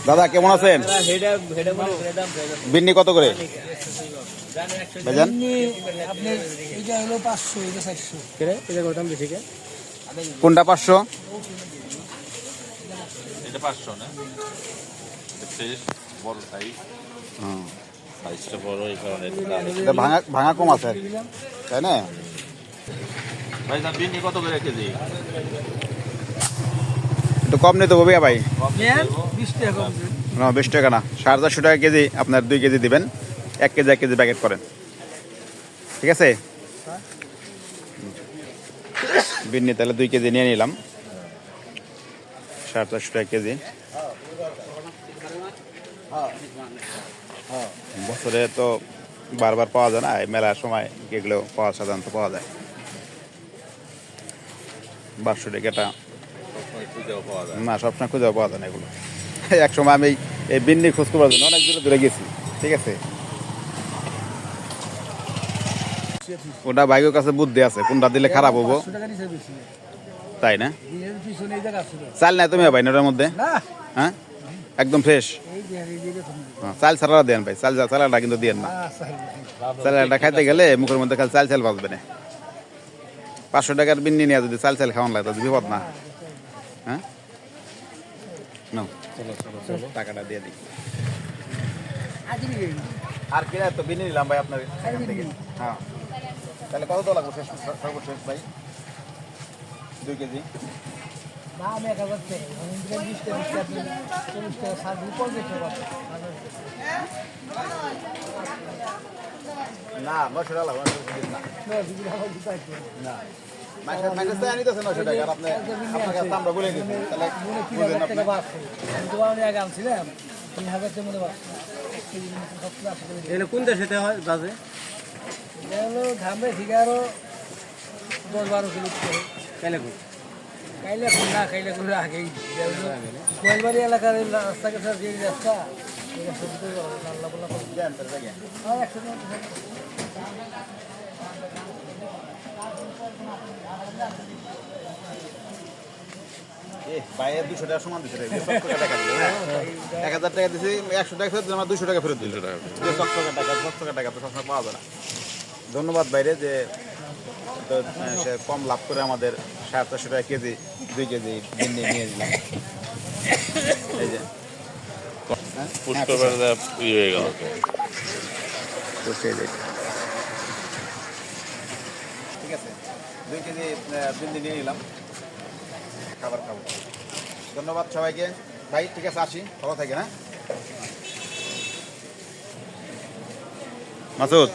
দাদা কেমন আছেন? বিন্নি কত করে ভাইজান? কোনটা 500? এটা 500 না, ফ্রেশ বড় সাইজ। সাইজটা বড়, এই কারণে ভাঙা ভাঙা কম আছে তাই না? ভাই বিন্নি কত করে কেজি? একটু কম নিতে হবে ভাই। 20 না টাকা 20 টাকা না, 450 টাকা কেজি। আপনার 2 কেজি দিবেন, 1 কেজি 1 কেজি প্যাকেট করেন, ঠিক আছে? বিন্নি তাহলে 2 কেজি নিয়ে নিলাম, 450 টাকা কেজি। বছরে তো বারবার পাওয়া যায় না, এই মেলার সময় এগুলো সাধারণত পাওয়া যায়। 500 টাকাটা খুঁজেও পাওয়া যায় না, সবসময় খুঁজেও পাওয়া যায় না এগুলো। এক সময় আমি এই বিন্নি খোঁজ করার জন্য অনেক দূরে দূরে গেছি, ঠিক আছে? ওটা ভাইয়ের কাছে বুদ্ধি আছে, কোনটা দিলে খারাপ হবো, তাই না? চাল নাই তুমি ভাই ওটার মধ্যে? হ্যাঁ, একদম ফ্রেশ। চাল ছাড়া দেন ভাই, চালটা কিন্তু দেন না। চালটা খাইতে গেলে মুখের মধ্যে খালি চাল বাজবে না। 500 টাকার বিন্নি নিয়ে যদি চাল খাওয়ান লাগে তাহলে বিপদ না? হ্যাঁ, নাও টাকাটা দিয়ে দিই। আর কিনা তো বিন্নি নিলাম ভাই আপনার এখান থেকে। হ্যাঁ, তাহলে কত লাগবে সর্বশেষ ভাই? 2 কেজি না, 900 টাকা লাগবে না। আমরা বলে দিচ্ছি তাহলে কোন দেশে হয় বাজে? ঘামে ঠিক আরো 10-12 কিলো কাইলে না কাইলে করে আগেই গোয়ালবাড়ি এলাকার রাস্তা গেছে, যে রাস্তা বাইরে 200 টাকা সমান দিচ্ছে, 1000 টাকা দিচ্ছি, 100 টাকা ফেরত দিলাম, 200 টাকা ফেরত দিল। 200 টাকা তো সবসময় পাওয়া যায় না। ধন্যবাদ বাইরে যে তো সে কম লাভ করে আমাদের 450 টাকা কেজি 2 কেজি বিন্নি নিয়ে দিলাম। এই যে পুষ্কর হয়ে গেল। ঠিক আছে, 2 কেজি বিন্দি নিয়ে নিলাম, খাবার খাবো। ধন্যবাদ সবাইকে ভাই, ঠিক আছে আসি, ভালো থাকেন। হ্যাঁ মাসুদ।